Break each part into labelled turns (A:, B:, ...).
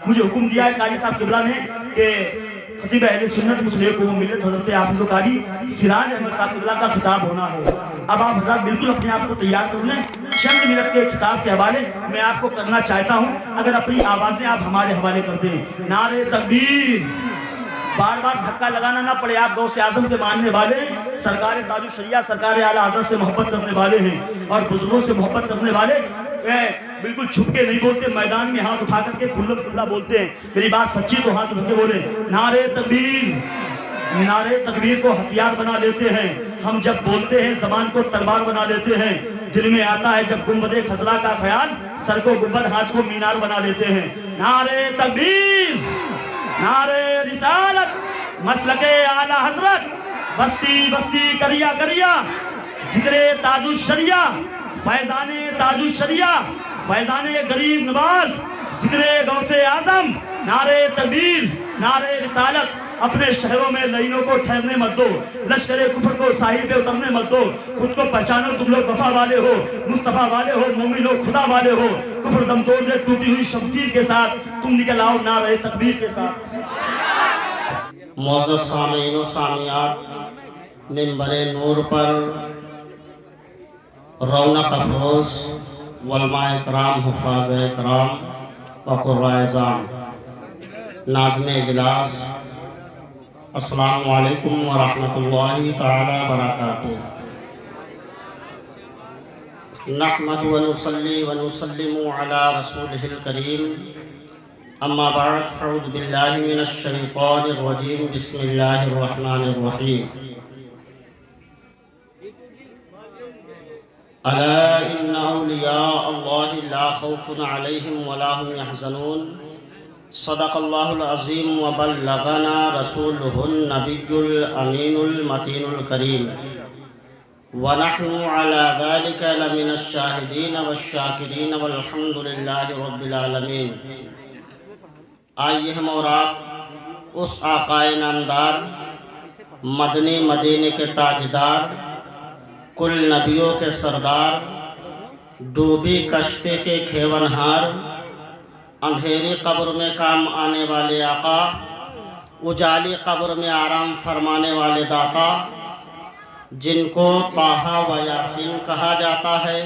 A: مجھے حکم دیا ہے قاری صاحب قبلہ نے کہ خطیب اہل سنت مسلح قوم ملت حضرت حافظ و قاری سراج احمد صاحب قبلہ کا خطاب ہونا ہے۔ اب آپ حضرات بالکل اپنے آپ کو تیار کر لیں، چند منٹ کے خطاب کے حوالے میں آپ کو کرنا چاہتا ہوں، اگر اپنی آوازیں آپ ہمارے حوالے کر دیں۔ نعرہ تکبیر! بار بار دھکا لگانا نہ پڑے، آپ غوث اعظم کے ماننے والے، سرکار تاج الشریعہ سرکار اعلیٰ حضرت سے محبت کرنے والے ہیں اور بزرگوں سے محبت کرنے والے بالکل چھپ کے نہیں بولتے، میدان میں ہاتھ اٹھا کر کے کھلا کھلا بولتے ہیں۔ میری بات سچی تو ہاتھ اٹھ کے بولے نعرہ تکبیر! نعرہ تکبیر کو ہتھیار بنا لیتے ہیں ہم، جب بولتے ہیں زبان کو تلوار بنا لیتے ہیں، دل میں آتا ہے جب گنبد خضرا کا خیال، سر کو گنبد ہاتھ کو مینار بنا لیتے ہیں۔ نعرہ تکبیر! نعرہ رسالت! مسلک اعلیٰ حضرت! بستی بستی کریا کریا! ذکر تاج الشریعہ! فیضان تاج الشریعہ! فیضان غریب نواز! ذکر غوث اعظم! نعرہ تکبیر! نعرہ رسالت! اپنے شہروں میں لائنوں کو ٹھہرنے مت دو، لشکر کفر کو ساحل پہ اترنے مت دو، خود کو پہچانو تم لوگ وفا والے ہو، مصطفیٰ والے ہو، مومن ہو، خدا والے ہو، کفر دم توڑ دے ٹوٹی ہوئی شمشیر کے ساتھ، تم نکل آؤ نعرہ تکبیر کے ساتھ۔
B: معزز سامعین و سامعات، منبر نور پر رونق افروز علماء کرام، حفاظ کرام و قرآء اعظام، ناظرین اجلاس، السلام علیکم ورحمۃ اللہ تعالی وبرکاتہ۔ نحمد ونصلی ونسلم علی رسولہ الکریم، اما بعد فاعوذ باللہ من الشیطان الرجیم، بسم اللہ الرحمن الرحیم۔ الا ان اولیاء اللہ لا خوف علیہم ولا هم يحزنون، صدق اللہ العظیم وبلغنا رسولہ النبی الامین المتین الکریم، ونحن على ذلك لمن الشاہدین والشاکرین والحمد للہ رب العالمین۔ آئیے ہم اور آپ اس آقائے نامدار، مدنی مدینے کے تاجدار، کل نبیوں کے سردار، ڈوبی کشتی کے کھیونہار، اندھیری قبر میں کام آنے والے آقا، اجالی قبر میں آرام فرمانے والے داتا، جن کو طٰہٰ و یاسین کہا جاتا ہے،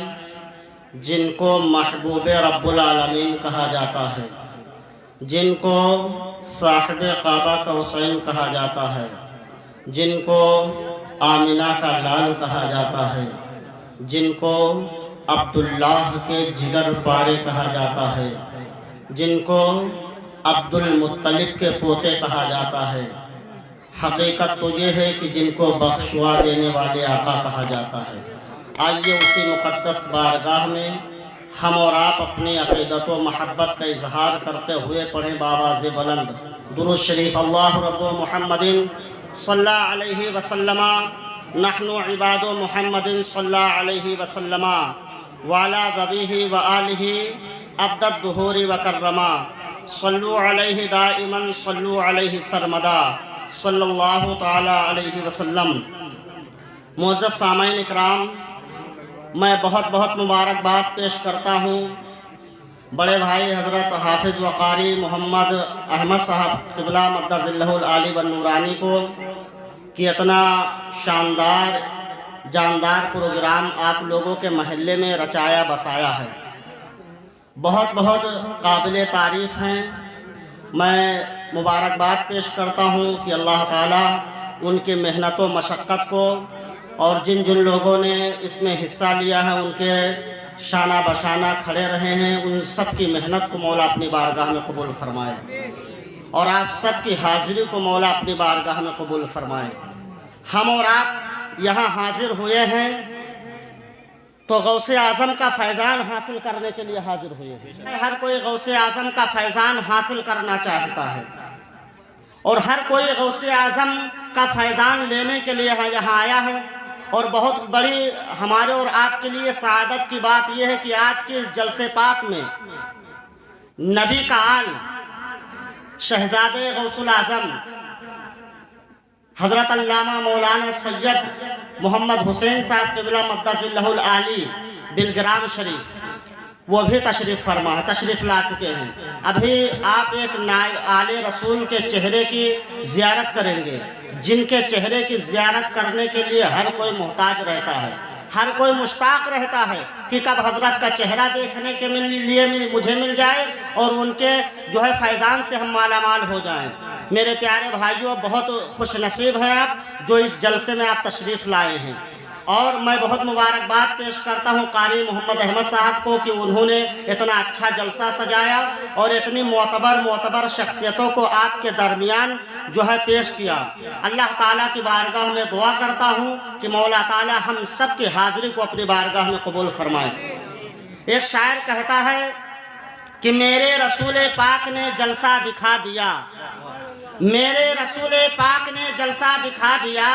B: جن کو محبوب رب العالمین کہا جاتا ہے، جن کو صاحب قعبہ کا حسین کہا جاتا ہے، جن کو آمنہ کا لال کہا جاتا ہے، جن کو عبداللہ کے جگر پارے کہا جاتا ہے، جن کو عبد المطلب کے پوتے کہا جاتا ہے۔ حقیقت تو یہ ہے کہ جن کو بخشوا دینے والے آقا کہا جاتا ہے۔ آئیے اسی مقدس بارگاہ میں ہم اور آپ اپنی عقیدت و محبت کا اظہار کرتے ہوئے پڑھیں بآواز بلند درود شریف۔ اللہ رب محمد صلی اللہ علیہ وسلم، نحن عباد محمد صلی اللہ علیہ وسلم، وعلی ذبیہ وآلہ عبد الدہور وکرما، صلو علیہ دائما صلو علیہ سرمدا، صلی اللہ تعالی علیہ وسلم۔ معزز سامعین اکرام، میں بہت بہت مبارکباد پیش کرتا ہوں بڑے بھائی حضرت حافظ و قاری محمد احمد صاحب قبلہ مدد ذلہ العالی والنورانی کو کہ اتنا شاندار جاندار پروگرام آپ لوگوں کے محلے میں رچایا بسایا ہے، بہت بہت قابل تعریف ہیں۔ میں مبارکباد پیش کرتا ہوں کہ اللہ تعالیٰ ان کی محنت و مشقت کو، اور جن جن لوگوں نے اس میں حصہ لیا ہے ان کے شانہ بشانہ کھڑے رہے ہیں، ان سب کی محنت کو مولا اپنی بارگاہ میں قبول فرمائے، اور آپ سب کی حاضری کو مولا اپنی بارگاہ میں قبول فرمائے۔ ہم اور آپ یہاں حاضر ہوئے ہیں تو غوث اعظم کا فیضان حاصل کرنے کے لیے حاضر ہوئے ہیں۔ ہر کوئی غوث اعظم کا فیضان حاصل کرنا چاہتا ہے، اور ہر کوئی غوث اعظم کا فیضان لینے کے لیے یہاں آیا ہے۔ اور بہت بڑی ہمارے اور آپ کے لیے سعادت کی بات یہ ہے کہ آج کے جلسے پاک میں نبی کا آل شہزادے غوث الاعظم حضرت علامہ مولانا سید محمد حسین صاحب قبلہ مدد ذلہ العالی بلگرام شریف وہ بھی تشریف فرما ہے، تشریف لا چکے ہیں۔ ابھی آپ ایک آل رسول کے چہرے کی زیارت کریں گے، جن کے چہرے کی زیارت کرنے کے لیے ہر کوئی محتاج رہتا ہے، ہر کوئی مشتاق رہتا ہے کہ کب حضرت کا چہرہ دیکھنے کے لیے مجھے مل جائے اور ان کے جو ہے فیضان سے ہم مالا مال ہو جائیں۔ میرے پیارے بھائیوں، بہت خوش نصیب ہیں آپ جو اس جلسے میں آپ تشریف لائے ہیں، اور میں بہت مبارکباد پیش کرتا ہوں قاری محمد احمد صاحب کو کہ انہوں نے اتنا اچھا جلسہ سجایا اور اتنی معتبر شخصیتوں کو آپ کے درمیان جو ہے پیش کیا۔ اللہ تعالیٰ کی بارگاہ میں دعا کرتا ہوں کہ مولا تعالیٰ ہم سب کی حاضری کو اپنی بارگاہ میں قبول فرمائے۔ ایک شاعر کہتا ہے کہ میرے رسول پاک نے جلسہ دکھا دیا، میرے رسول پاک نے جلسہ دکھا دیا،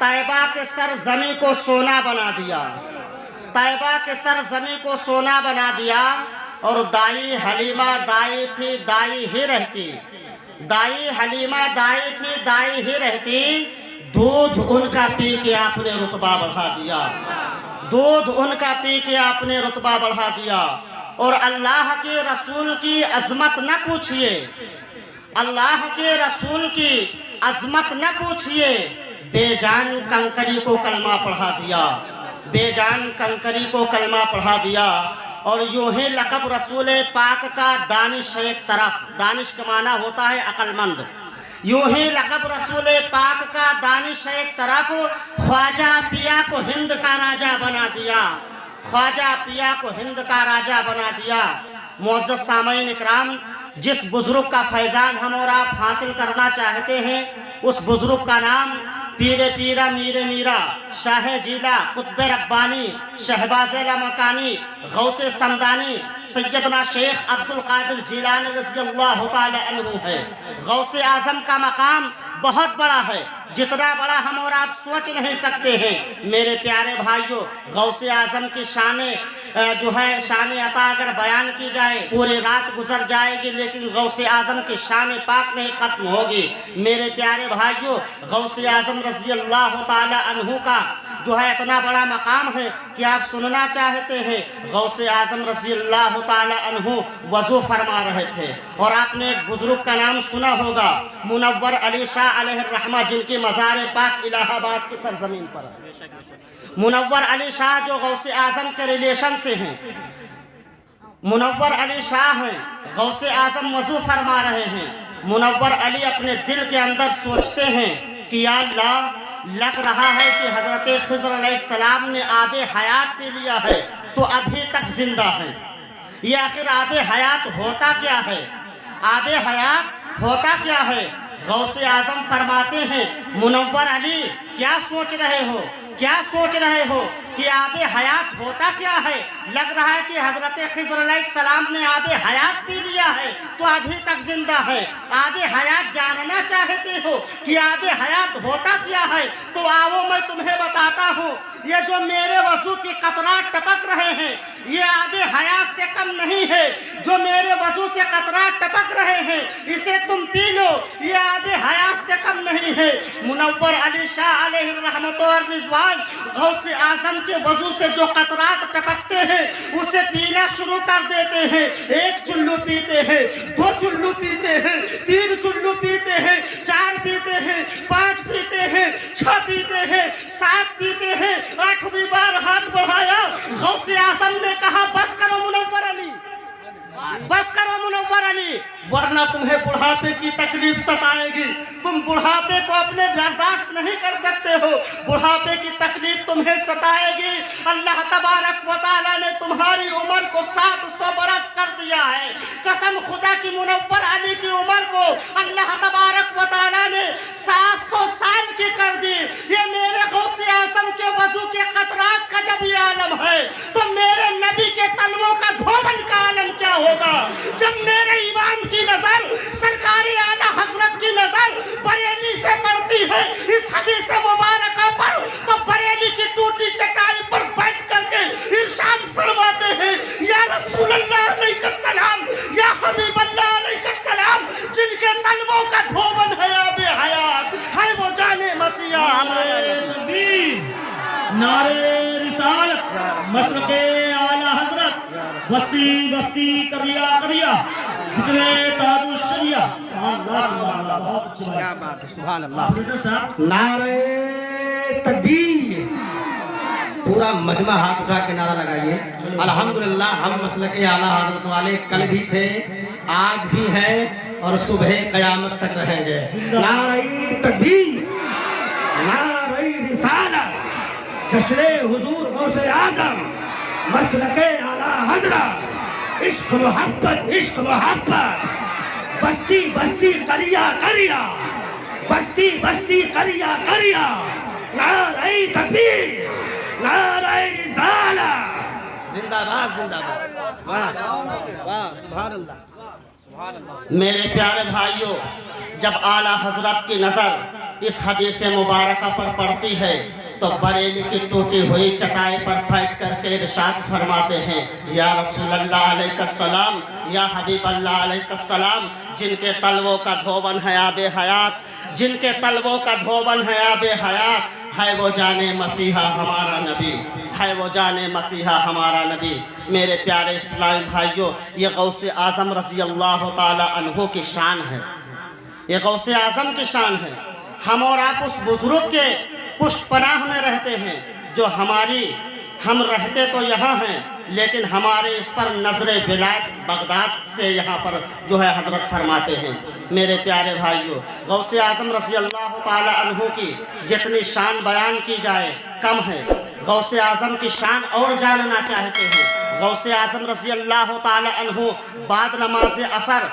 B: طیبہ کے سرزمین کو سونا بنا دیا، طیبہ کے سرزمین کو سونا بنا دیا، اور دائی حلیمہ دائی تھی دائی ہی رہتی، دائی حلیمہ دائی تھی دائی ہی رہتی، دودھ ان کا پی کے آپ نے رتبہ بڑھا دیا، دودھ ان کا پی کے آپ نے رتبہ بڑھا دیا۔ اور اللہ کے رسول کی عظمت نہ پوچھئے، اللہ کے رسول کی عظمت نہ پوچھئے، بے جان کنکری کو کلمہ پڑھا دیا، بے جان کنکری کو کلمہ پڑھا دیا۔ اور یوں ہی لقب رسول پاک کا دانش ایک طرف، دانش کا معنی ہوتا ہے عقل مند، یوں ہی لقب رسول پاک کا دانش ایک طرف، خواجہ پیا کو ہند کا راجہ بنا دیا، خواجہ پیا کو ہند کا راجہ بنا دیا۔ معزز سامعین اکرام، جس بزرگ کا فیضان ہم اور آپ حاصل کرنا چاہتے ہیں، اس بزرگ کا نام پیر پیرا میر میرا، شاہ جیلا، قطب ربانی، شہباز لامکانی، غوث سمدانی، سیدنا شیخ عبد القادر جیلانی رضی اللہ تعالی عنہ ہے۔ غوث اعظم کا مقام بہت بڑا ہے، جتنا بڑا ہم اور آپ سوچ نہیں سکتے ہیں۔ میرے پیارے بھائیوں، غوث اعظم کی شان جو ہے شان عطا اگر بیان کی جائے پوری رات گزر جائے گی، لیکن غوث اعظم کی شان پاک نہیں ختم ہوگی۔ میرے پیارے بھائیوں، غوث اعظم رضی اللہ تعالی عنہ کا جو ہے اتنا بڑا مقام ہے کہ آپ سننا چاہتے ہیں۔ غوث اعظم رضی اللہ تعالی عنہ وضو فرما رہے تھے، اور آپ نے ایک بزرگ کا نام سنا ہوگا، منور علی شاہ علیہ الرحمہ، جن کی مزار پاک الہ آباد کی سرزمین پر ہے۔ منور علی شاہ جو غوث اعظم کے ریلیشن سے ہیں، منور علی شاہ ہیں، غوث اعظم وضو فرما رہے ہیں۔ منور علی اپنے دل کے اندر سوچتے ہیں کہ یا اللہ، لگ رہا ہے کہ حضرت خضر علیہ السلام نے آب حیات پی لیا ہے تو ابھی تک زندہ ہیں۔ یہ آخر آب حیات ہوتا کیا ہے؟ آب حیات ہوتا کیا ہے؟ غوث اعظم فرماتے ہیں، منور علی کیا سوچ رہے ہو، کیا سوچ رہے ہو کہ آب حیات ہوتا کیا ہے؟ لگ رہا ہے کہ حضرت خضر علیہ السلام نے آب حیات پی لیا ہے تو ابھی تک زندہ ہے۔ آب حیات جاننا چاہتے ہو کہ آب حیات ہوتا کیا ہے؟ تو آؤ میں تمہیں بتاتا ہوں، یہ جو میرے وضو کی قطرات ٹپک رہے ہیں، یہ آب حیات سے کم نہیں ہے۔ جو میرے وضو سے قطرات ٹپک رہے ہیں، اسے تم پی لو، یہ آب حیات سے کم نہیں ہے۔ منور علی شاہ علیہ الرحمۃ والرضوان غوث اعظم کے وضو سے جو قطرات ٹپکتے ہیں اسے پینا شروع کر دیتے ہیں۔ ایک چلو پیتے ہیں، دو چلو پیتے ہیں، تین چلو پیتے ہیں، چار پیتے ہیں، پانچ پیتے ہیں، چھ پیتے ہیں، سات پیتے ہیں، آٹھویں بار ہاتھ بڑھایا، غوث اعظم نے کہا بس کرو منور علی، بس کرو منور علی، ورنہ تمہیں بڑھاپے کی تکلیف ستائے گی، تم بڑھاپے کو اپنے برداشت نہیں کر سکتے ہو، بڑھاپے کی تکلیف تمہیں ستائے گی۔ اللہ تبارک و تعالیٰ نے تمہاری عمر کو 700 برس کر دیا ہے، قسم خدا کی منور علی کی عمر کو اللہ تبارک و تعالیٰ نے 700 سال کی کر دی۔ یہ میرے غوث اعظم کے وضو کے قطرات کا جب یہ عالم ہے تو میرے نبی کے تلووں کا دھوبن کا عالم کیا ہوگا؟ جب میرے امام کی نظر، سرکار اعلیٰ حضرت کی نظر بریلی سے پڑتی ہے اس حدیث مبارکہ پر، تو بریلی کی ٹوٹی چٹائی پر بیٹھ کر کے ارشاد فرماتے ہیں، یا رسول اللہ علیہ السلام، یا حبیب اللہ علیہ السلام، جن کے تلووں کا دھوبن ہے آب حیات، ہے وہ جان مسیح ہمارے نبی۔
A: نعرے رسالت، مشرق اعلیٰ حضرت بستی بستی کریا کریا ذکر تاج الشریعہ
B: کیا بات ہے، سبحان اللہ۔
A: آپریٹر صاحب
B: نعرہ تکبیر، پورا مجمع ہاتھ اٹھا کے نعرہ لگائیے۔ الحمدللہ ہم مسلک اعلیٰ حضرت والے کل بھی تھے، آج بھی ہیں اور صبح قیامت تک رہیں گے۔ نعرہ تکبیر، نعرہ رسالت، جشن حضور غوث اعظم، مسلک اعلیٰ حضرت، عشق محبت عشق محبت، بستی بستی کریا کریا، بستی بستی کریا کریا، نعرہ تکبیر، نعرہ رسالت، زندہ باد زندہ باد۔ واہ واہ، سبحان اللہ۔ میرے پیارے بھائیوں، جب اعلیٰ حضرت کی نظر اس حدیث مبارکہ پر پڑتی ہے تو بریلی کی ٹوٹی ہوئی چٹائی پر بیٹھ کر کے ارشاد فرماتے ہیں، یا رسول اللہ علیہ السلام، یا حبیب اللہ علیہ السلام، جن کے طلبوں کا دھوبن ہے آب حیات، جن کے طلبوں کا دھوبن ہے آب حیات، ہے وہ جانے مسیحا ہمارا نبی، ہے وہ جانے مسیحا ہمارا نبی۔ میرے پیارے اسلامی بھائیوں، یہ غوث اعظم رضی اللہ تعالی عنہ کی شان ہے، یہ غوث اعظم کی شان ہے۔ ہم اور آپ اس بزرگ کے پشت پناہ میں رہتے ہیں، جو ہم رہتے تو یہاں ہیں لیکن ہمارے اس پر نظر ولایت بغداد سے یہاں پر جو ہے حضرت فرماتے ہیں۔ میرے پیارے بھائیوں، غوث اعظم رضی اللہ تعالی عنہ کی جتنی شان بیان کی جائے کم ہے۔ غوث اعظم کی شان اور جاننا چاہتے ہیں، غوث اعظم رضی اللہ تعالی عنہ بعد نماز عصر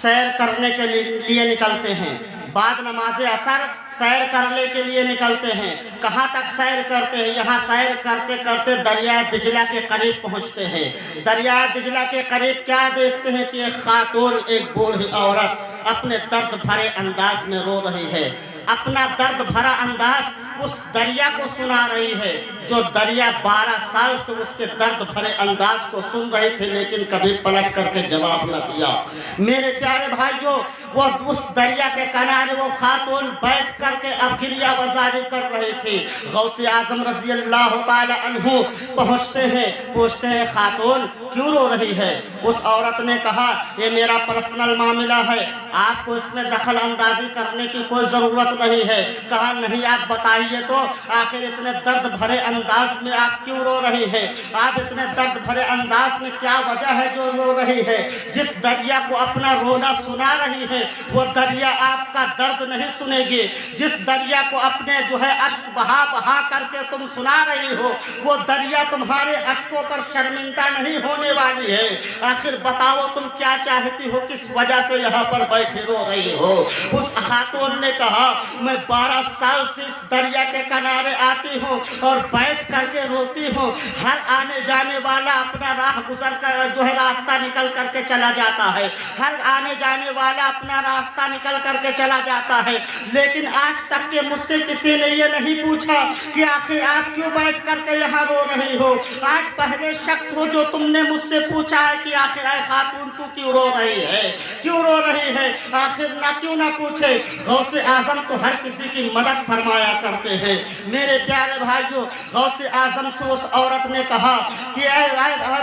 B: سیر کرنے کے لیے نکلتے ہیں، بعد نماز عصر سیر کرنے کے لیے نکلتے ہیں۔ کہاں تک سیر کرتے ہیں؟ یہاں سیر کرتے کرتے دریائے دجلہ کے قریب پہنچتے ہیں۔ دریائے دجلہ کے قریب کیا دیکھتے ہیں کہ ایک خاتون، ایک بوڑھی عورت اپنے درد بھرے انداز میں رو رہی ہے، اپنا درد بھرا انداز اس دریا کو سنا رہی ہے، جو دریا 12 سال سے اس کے درد بھرے انداز کو سن رہی تھی لیکن کبھی پلٹ کر کے جواب نہ دیا۔ میرے پیارے بھائیوں، وہ اس دریا کے کنارے وہ خاتون بیٹھ کر کے اب گریہ وزاری کر رہی تھی۔ غوث اعظم رضی اللہ تعالی عنہ پہنچتے ہیں، پوچھتے ہیں خاتون کیوں رو رہی ہے؟ اس عورت نے کہا یہ میرا پرسنل معاملہ ہے، آپ کو اس میں دخل اندازی کرنے کی کوئی ضرورت نہیں ہے۔ کہا نہیں، آپ بتائیے تو آخر اتنے درد بھرے انداز میں آپ کیوں رو رہی ہے؟ آپ اتنے درد بھرے انداز میں کیا وجہ ہے جو رو رہی ہے؟ جس دریا کو اپنا رونا سنا رہی ہے وہ دریا آپ کا درد نہیں سنے گی۔ جس دریا کو اپنے جو ہے اشک بہا بہا کر کے تم سنا رہی ہو وہ دریا تمہارے اشکوں پر شرمندہ نہیں ہونے والی ہے۔ آخر بتاؤ تم کیا چاہتی ہو، کس وجہ سے یہاں پر بیٹھے رو رہی ہو؟ اس خاتون نے کہا میں 12 سال سے اس دریا کے کنارے آتی ہوں اور بیٹھ کر کے روتی ہوں، ہر آنے جانے والا اپنا راہ گزر کر جو ہے راستہ نکل کر کے چلا جاتا ہے، ہر آنے جانے والا اپنا راستہ نکل کر کے چلا جاتا ہے، لیکن آج تک کہ مجھ سے کسی نے یہ نہیں پوچھا کہ آخر آپ کیوں بیٹھ کر کے یہاں رو رہی ہو۔ آج پہلے شخص ہو جو تم نے مجھ سے پوچھا ہے کہ آخر اے خاتون تو کیوں رو رہی ہے، کیوں رو رہی ہے؟ آخر نہ کیوں نہ پوچھے، غوث اعظم تو ہر کسی کی مدد فرمایا کرتے ہیں۔ میرے پیارے بھائیوں، غوث اعظم سے اس عورت نے کہا کہ اے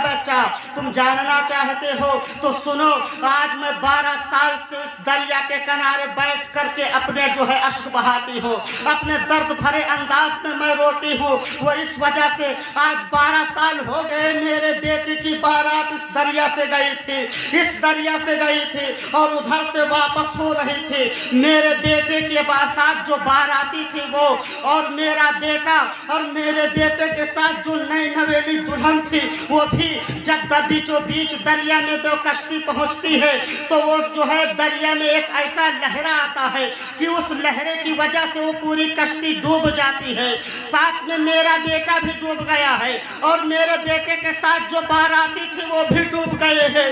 B: بچہ تم جاننا چاہتے ہو تو سنو، آج میں 12 سال سے اس دریا کے کنارے بیٹھ کر کے اپنے جو ہے اشک بہاتی ہوں، اپنے درد بھرے انداز میں روتی ہوں۔ وہ اس وجہ سے آج 12 سال ہو گئے میرے بیٹے کی بارات اس دریا سے گئی تھی، اس دریا سے گئی تھی اور ادھر سے واپس ہو رہی تھی۔ میرے بیٹے کے ساتھ جو باراتی تھی وہ اور میرا بیٹا اور میرے بیٹے کے ساتھ جو نئی نویلی دلہن تھی وہ بھی جب بیچوں بیچ دریا میں وہ کشتی پہنچتی ہے تو وہ جو ہے دریا میں ایک ایسا لہرا آتا ہے کہ اس لہرے کی وجہ سے وہ پوری کشتی ڈوب جاتی ہے، ساتھ میں میرا بیٹا بھی ڈوب گیا ہے اور میرے بیٹے کے ساتھ جو باراتی تھی وہ بھی ڈوب گئے ہیں،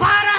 B: 12